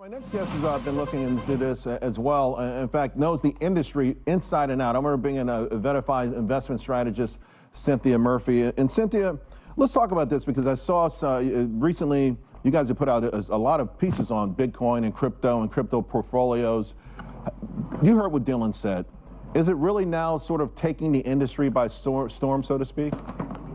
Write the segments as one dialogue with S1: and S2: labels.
S1: My next guest has been looking into this as well. In fact, knows the industry inside and out. I'm going to bring in a verified investment strategist, Cinthia Murphy. And Cinthia, let's talk about this because I saw recently you guys have put out a lot of pieces on Bitcoin and crypto portfolios. You heard what Dylan said. Is it really now sort of taking the industry by storm, so to speak?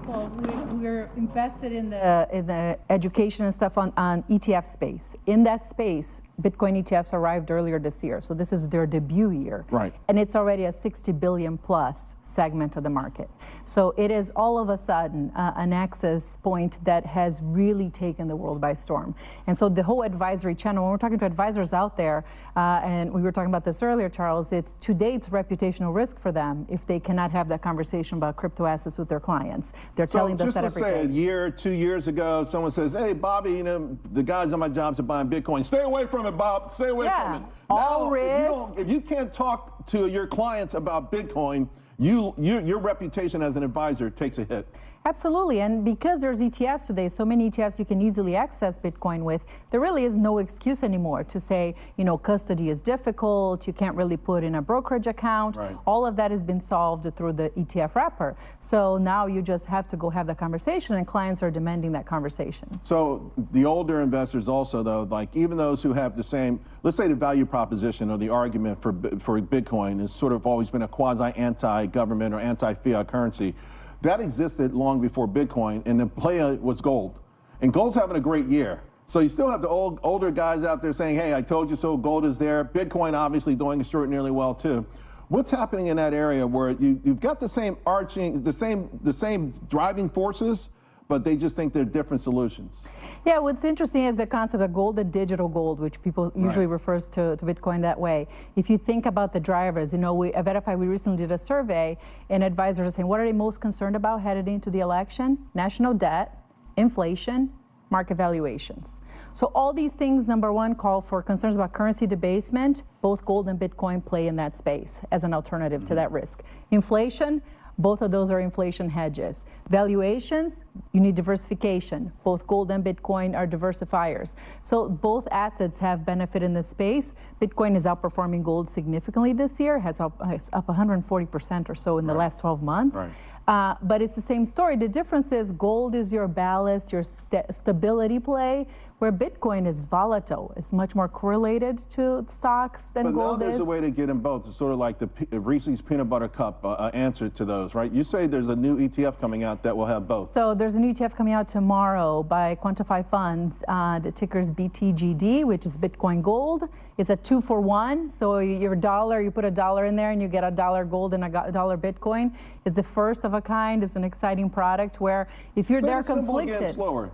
S2: Well, we're invested in the education and stuff on ETF space. In that space, Bitcoin ETFs arrived earlier this year, so this is their debut year.
S1: Right.
S2: And it's already a 60 billion plus segment of the market. So it is all of a sudden an access point that has really taken the world by storm. And so the whole advisory channel, when we're talking to advisors out there, and we were talking about this earlier, Charles, it's today it's reputational risk for them if they cannot have that conversation about crypto assets with their clients. They're telling us that every day.
S1: Just let's say a year, 2 years ago, someone says, hey, Bobby, you know, the guys on my jobs are buying Bitcoin. Stay away from it, Bob. Stay away from it.
S2: All
S1: now,
S2: risk.
S1: If you can't talk to your clients about Bitcoin, your reputation as an advisor takes a hit.
S2: Absolutely, and because there's ETFs today, so many ETFs you can easily access Bitcoin with, there really is no excuse anymore to say, you know, custody is difficult, you can't really put in a brokerage account.
S1: Right.
S2: All of that has been solved through the ETF wrapper. So now you just have to go have the conversation, and clients are demanding that conversation.
S1: So the older investors also, though, like even those who have the same, let's say the value proposition or the argument for Bitcoin has sort of always been a quasi-anti-government or anti-fiat currency. That existed long before Bitcoin, and the play was gold. And gold's having a great year. So you still have the older guys out there saying, hey, I told you so, gold is there. Bitcoin obviously doing extraordinarily well too. What's happening in that area where you've got the same the same driving forces, but they just think they're different solutions?
S2: Yeah, what's interesting is the concept of gold and digital gold, which people usually refers to Bitcoin that way. If you think about the drivers, you know, at Verify, we recently did a survey, and advisors are saying, what are they most concerned about headed into the election? National debt, inflation, market valuations. So all these things, number one, call for concerns about currency debasement. Both gold and Bitcoin play in that space as an alternative to that risk. Inflation, both of those are inflation hedges. Valuations, you need diversification. Both gold and Bitcoin are diversifiers. So both assets have benefit in this space. Bitcoin is outperforming gold significantly this year, has up 140% or so in the last 12 months.
S1: Right.
S2: But it's the same story. The difference is gold is your ballast, your stability play, where Bitcoin is volatile. It's much more correlated to stocks than gold is.
S1: But now there's a way to get them both. It's sort of like the Reese's Peanut Butter Cup answer to those, right? You say there's a new ETF coming out that will have both.
S2: So there's a new ETF coming out tomorrow by Quantify Funds. The ticker's BTGD, which is Bitcoin Gold. It's a 2-for-1. So your dollar, you put $1 in there and you get $1 gold and $1 Bitcoin. It's the first of a kind. It's an exciting product where if you're there conflicted.
S1: Again, slower.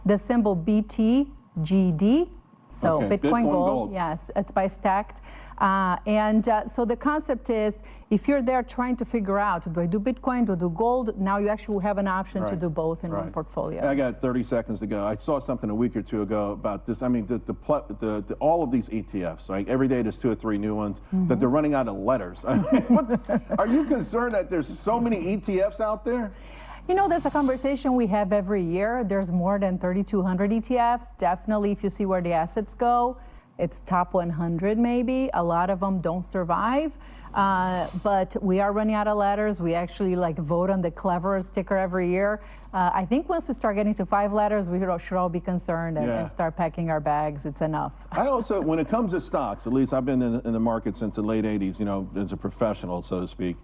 S2: The symbol BTGD, so
S1: okay.
S2: Bitcoin Gold. Yes, it's by Stacked. So the concept is, if you're there trying to figure out, do I do Bitcoin, do I do gold? Now you actually have an option to do both in one portfolio.
S1: I got 30 seconds to go. I saw something a week or two ago about this. I mean, all of these ETFs, right? Every day there's 2 or 3 new ones, that they're running out of letters. I mean, are you concerned that there's so many ETFs out there?
S2: You know, that's a conversation we have every year. There's more than 3,200 ETFs. Definitely, if you see where the assets go, it's top 100 maybe. A lot of them don't survive. But we are running out of letters. We actually vote on the cleverest ticker every year. I think once we start getting to 5 letters, we should all be concerned and start packing our bags. It's enough.
S1: I also, when it comes to stocks, at least I've been in the market since the late 80s, you know, as a professional, so to speak.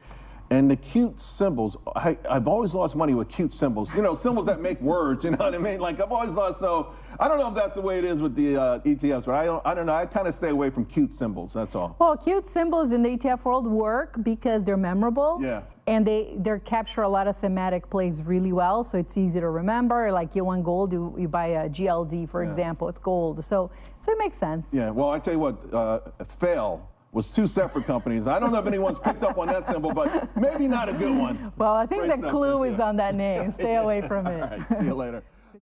S1: And the cute symbols, I've always lost money with cute symbols. You know, symbols that make words, you know what I mean? Like, I've always lost, so I don't know if that's the way it is with the ETFs, but I don't know. I kind of stay away from cute symbols, that's all.
S2: Well, cute symbols in the ETF world work because they're memorable.
S1: Yeah.
S2: And they capture a lot of thematic plays really well, so it's easy to remember. Like you want gold, you buy a GLD, for example, it's gold. So it makes sense.
S1: Yeah, well, I tell you what, fail was 2 separate companies. I don't know if anyone's picked up on that symbol, but maybe not a good one.
S2: Well, I think
S1: Great
S2: the
S1: stuff,
S2: clue
S1: Cinthia.
S2: is on that name. Stay away from it.
S1: All right, see you later.